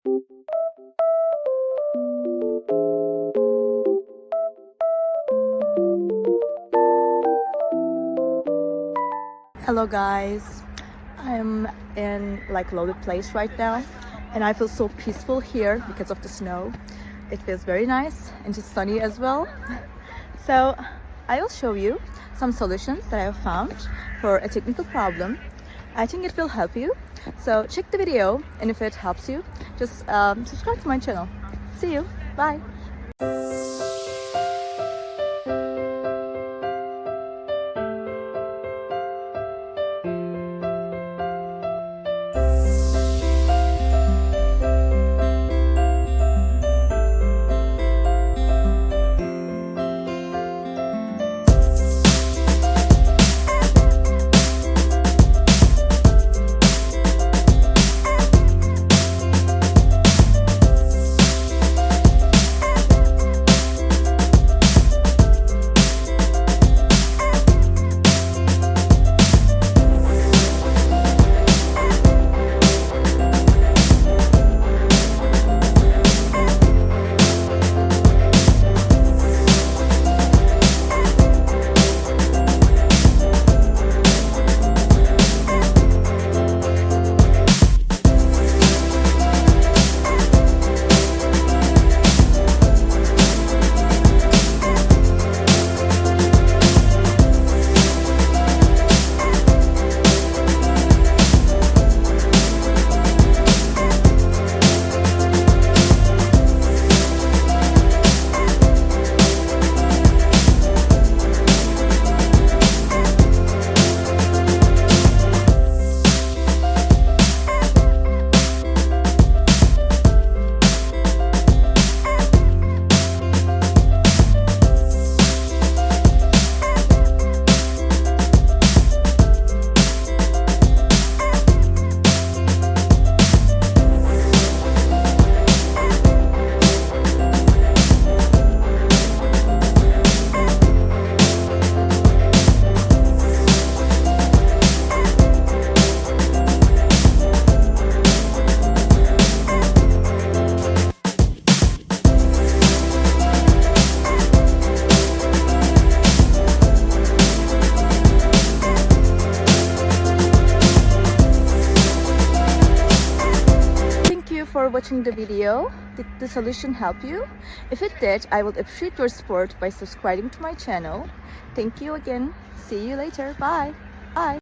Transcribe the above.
Hello guys, I'm in like loaded place right now and I feel so peaceful here because of the snow. It feels very nice and just sunny as well. So I will show you some solutions that I have found for a technical problem. I think it will help you. So check the video, and if it helps you, just subscribe to my channel. See you. Bye. For watching the video. Did the solution help you? If it did, I would appreciate your support by subscribing to my channel. Thank you again. See you later. Bye. Bye.